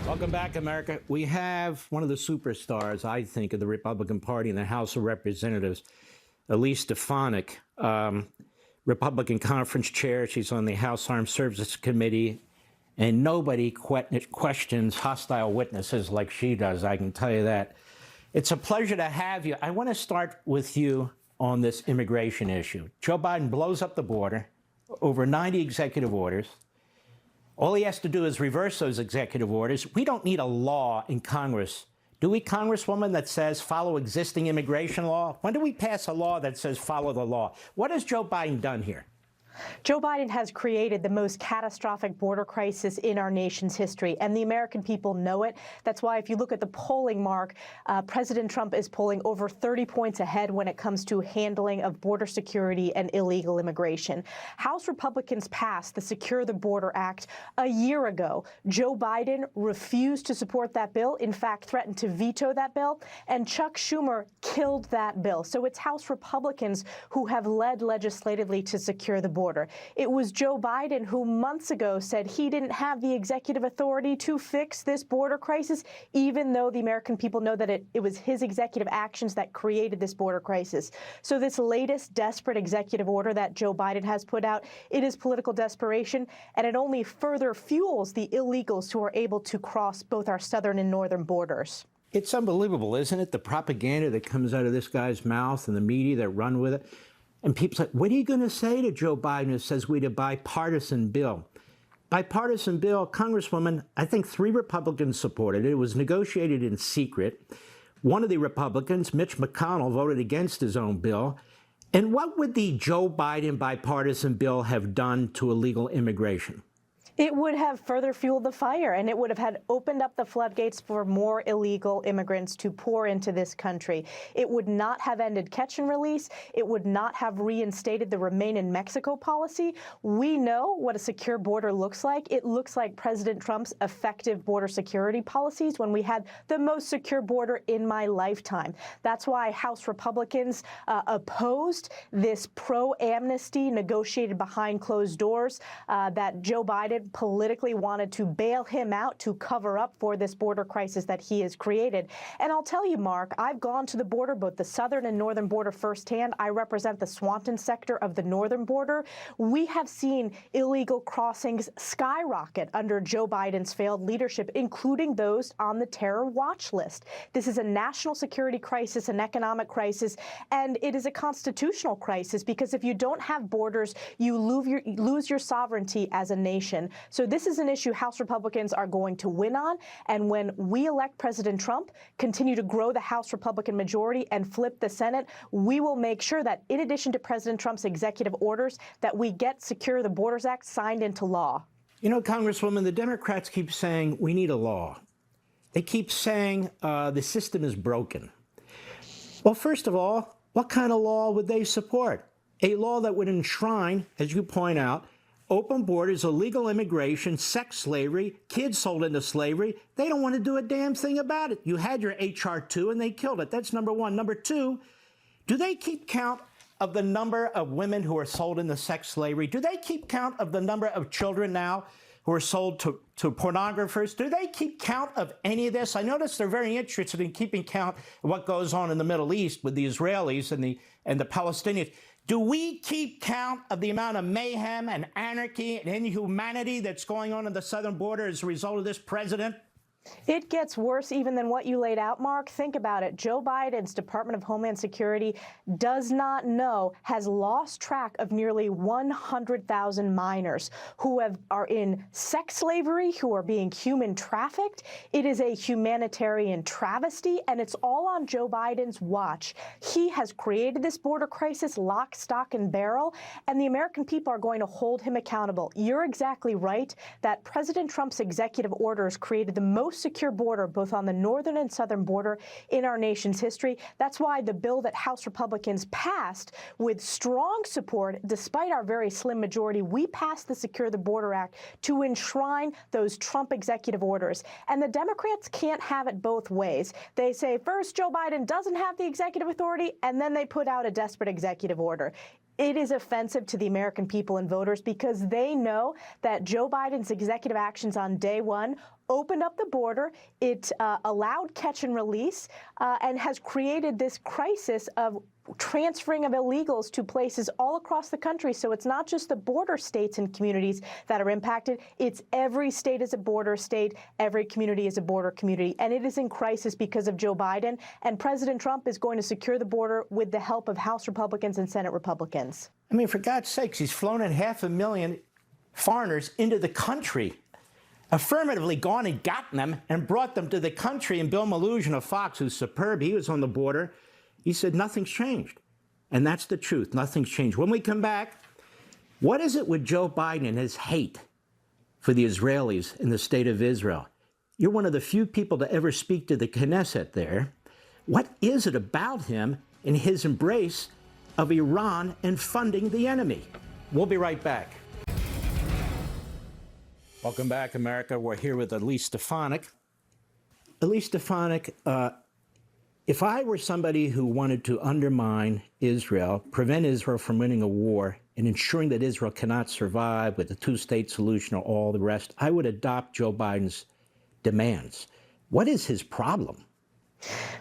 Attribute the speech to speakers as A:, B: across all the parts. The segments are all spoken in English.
A: Welcome back, America. We have one of the superstars, I think, of the Republican Party in the House of Representatives, Elise, Republican Conference Chair. She's on the House Armed Services Committee, and nobody questions hostile witnesses like she does, I can tell you that. It's a pleasure to have you. I want to start with you on this immigration issue. Joe Biden blows up the border, over 90 executive orders. All he has to do is reverse those executive orders. We don't need a law in Congress. Do we, Congresswoman, that says follow existing immigration law? When do we pass a law that says follow the law? What has Joe Biden done here?
B: Joe Biden has created the most catastrophic border crisis in our nation's history, and the American people know it. That's why if you look at the polling, Mark, President Trump is polling over 30 points ahead when it comes to handling of border security and illegal immigration. House Republicans passed the Secure the Border Act a year ago. Joe Biden refused to support that bill, in fact, threatened to veto that bill, and Chuck Schumer killed that bill. So it's House Republicans who have led legislatively to secure the border. It was Joe Biden who months ago said he didn't have the executive authority to fix this border crisis, even though the American people know that it was his executive actions that created this border crisis. So this latest desperate executive order that Joe Biden has put out, it is political desperation, and it only further fuels the illegals who are able to cross both our southern and northern borders.
A: It's unbelievable, isn't it? The propaganda that comes out of this guy's mouth and the media that run with it. And people say, what are you going to say to Joe Biden who says we need a bipartisan bill? Bipartisan bill, Congresswoman, I think 3 Republicans supported it. It was negotiated in secret. One of the Republicans, Mitch McConnell, voted against his own bill. And what would the Joe Biden bipartisan bill have done to illegal immigration?
B: It would have further fueled the fire, and it would have had opened up the floodgates for more illegal immigrants to pour into this country. It would not have ended catch and release. It would not have reinstated the Remain in Mexico policy. We know what a secure border looks like. It looks like President Trump's effective border security policies when we had the most secure border in my lifetime. That's why House Republicans opposed this pro-amnesty negotiated behind closed doors that Joe Biden politically wanted to bail him out to cover up for this border crisis that he has created. And I'll tell you, Mark, I've gone to the border, both the southern and northern border firsthand. I represent the Swanton sector of the northern border. We have seen illegal crossings skyrocket under Joe Biden's failed leadership, including those on the terror watch list. This is a national security crisis, an economic crisis, and it is a constitutional crisis because if you don't have borders, you lose your sovereignty as a nation. So this is an issue House Republicans are going to win on. And when we elect President Trump, continue to grow the House Republican majority and flip the Senate, we will make sure that in addition to President Trump's executive orders, that we get Secure the Borders Act signed into law.
A: You know, Congresswoman, the Democrats keep saying we need a law. They keep saying the system is broken. Well, first of all, what kind of law would they support? A law that would enshrine, as you point out, open borders, illegal immigration, sex slavery, kids sold into slavery. They don't want to do a damn thing about it. You had your H.R. 2 and they killed it. That's number one. Number two, do they keep count of the number of women who are sold into sex slavery? Do they keep count of the number of children now who are sold to pornographers? Do they keep count of any of this? I notice they're very interested in keeping count of what goes on in the Middle East with the Israelis and the Palestinians. Do we keep count of the amount of mayhem and anarchy and inhumanity that's going on the southern border as a result of this president?
B: It gets worse even than what you laid out, Mark. Think about it. Joe Biden's Department of Homeland Security does not know, has lost track of nearly 100,000 minors who are in sex slavery, who are being human trafficked. It is a humanitarian travesty, and it's all on Joe Biden's watch. He has created this border crisis lock, stock, and barrel, and the American people are going to hold him accountable. You're exactly right that President Trump's executive orders created the most secure border both on the northern and southern border in our nation's history. That's why the bill that House Republicans passed with strong support, despite our very slim majority, we passed the Secure the Border Act to enshrine those Trump executive orders. And the Democrats can't have it both ways. They say, first, Joe Biden doesn't have the executive authority, and then they put out a desperate executive order. It is offensive to the American people and voters because they know that Joe Biden's executive actions on day one opened up the border, it allowed catch and release, and has created this crisis of transferring of illegals to places all across the country. So it's not just the border states and communities that are impacted. It's every state is a border state. Every community is a border community. And it is in crisis because of Joe Biden. And President Trump is going to secure the border with the help of House Republicans and Senate Republicans.
A: I mean, for God's sakes, he's flown in 500,000 foreigners into the country, affirmatively gone and gotten them and brought them to the country. And Bill Malugin of Fox, who's superb, he was on the border. He said nothing's changed. And that's the truth. Nothing's changed. When we come back, what is it with Joe Biden and his hate for the Israelis in the state of Israel? You're one of the few people to ever speak to the Knesset there. What is it about him and his embrace of Iran and funding the enemy? We'll be right back. Welcome back, America. We're here with Elise Stefanik. Elise Stefanik, if I were somebody who wanted to undermine Israel, prevent Israel from winning a war, and ensuring that Israel cannot survive with a two-state solution or all the rest, I would adopt Joe Biden's demands. What is his problem?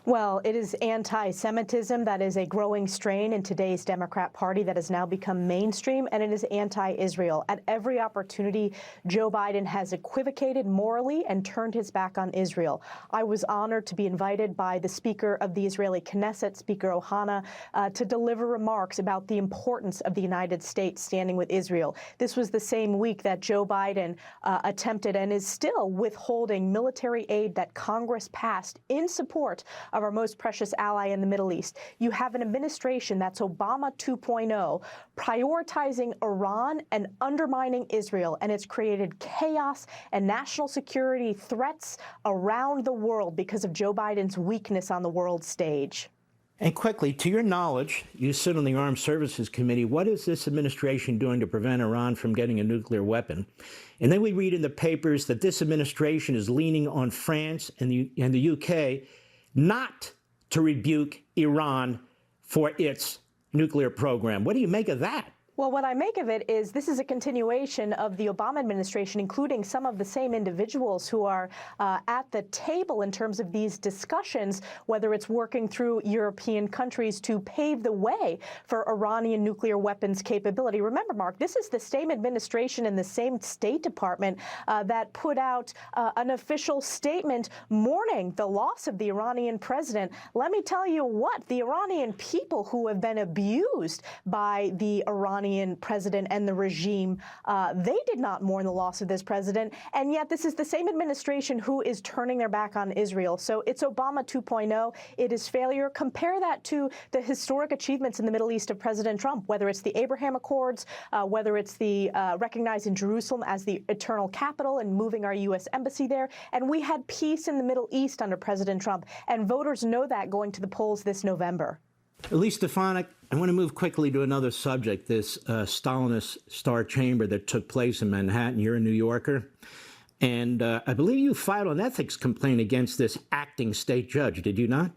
B: Well, it is anti-Semitism that is a growing strain in today's Democrat Party that has now become mainstream, and it is anti-Israel. At every opportunity, Joe Biden has equivocated morally and turned his back on Israel. I was honored to be invited by the Speaker of the Israeli Knesset, Speaker Ohana, to deliver remarks about the importance of the United States standing with Israel. This was the same week that Joe Biden attempted and is still withholding military aid that Congress passed in support of our most precious ally in the Middle East. You have an administration that's Obama 2.0, prioritizing Iran and undermining Israel, and it's created chaos and national security threats around the world because of Joe Biden's weakness on the world stage.
A: And quickly, to your knowledge, you sit on the Armed Services Committee. What is this administration doing to prevent Iran from getting a nuclear weapon? And then we read in the papers that this administration is leaning on France and the UK not to rebuke Iran for its nuclear program. What do you make of that?
B: Well, what I make of it is this is a continuation of the Obama administration, including some of the same individuals who are at the table in terms of these discussions, whether it's working through European countries to pave the way for Iranian nuclear weapons capability. Remember, Mark, this is the same administration and the same State Department that put out an official statement mourning the loss of the Iranian president. Let me tell you what, the Iranian people who have been abused by the Iranian president and the regime, they did not mourn the loss of this president, and yet this is the same administration who is turning their back on Israel. So it's Obama 2.0. It is failure. Compare that to the historic achievements in the Middle East of President Trump, whether it's the Abraham Accords, whether it's the recognizing Jerusalem as the eternal capital and moving our U.S. embassy there. And we had peace in the Middle East under President Trump, and voters know that going to the polls this November.
A: Elise Stefanik, I want to move quickly to another subject, this Stalinist Star Chamber that took place in Manhattan. You're a New Yorker. And I believe you filed an ethics complaint against this acting state judge, did you not?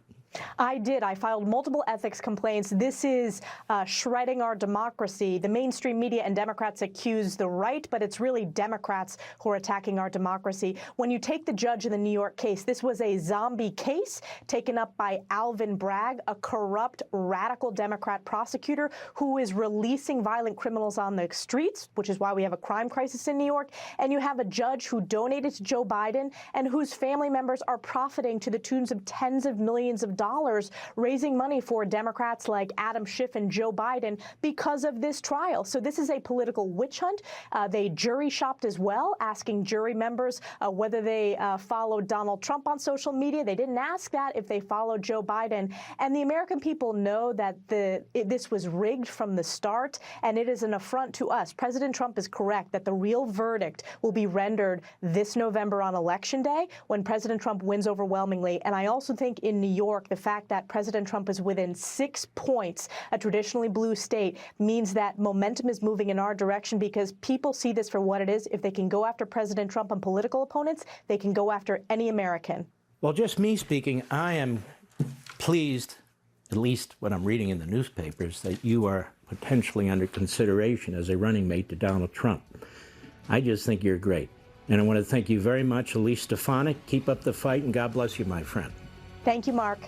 B: I did. I filed multiple ethics complaints. This is shredding our democracy. The mainstream media and Democrats accuse the right, but it's really Democrats who are attacking our democracy. When you take the judge in the New York case, this was a zombie case taken up by Alvin Bragg, a corrupt, radical Democrat prosecutor who is releasing violent criminals on the streets, which is why we have a crime crisis in New York. And you have a judge who donated to Joe Biden and whose family members are profiting to the tunes of tens of millions of dollars, raising money for Democrats like Adam Schiff and Joe Biden because of this trial. So this is a political witch hunt. They jury shopped as well, asking jury members whether they followed Donald Trump on social media. They didn't ask that if they followed Joe Biden. And the American people know that this was rigged from the start, and it is an affront to us. President Trump is correct that the real verdict will be rendered this November on Election Day when President Trump wins overwhelmingly. And I also think in New York, the fact that President Trump is within 6 points, a traditionally blue state, means that momentum is moving in our direction because people see this for what it is. If they can go after President Trump and political opponents, they can go after any American.
A: Well, just me speaking, I am pleased, at least what I'm reading in the newspapers, that you are potentially under consideration as a running mate to Donald Trump. I just think you're great. And I want to thank you very much, Elise Stefanik. Keep up the fight, and God bless you, my friend.
B: Thank you, Mark.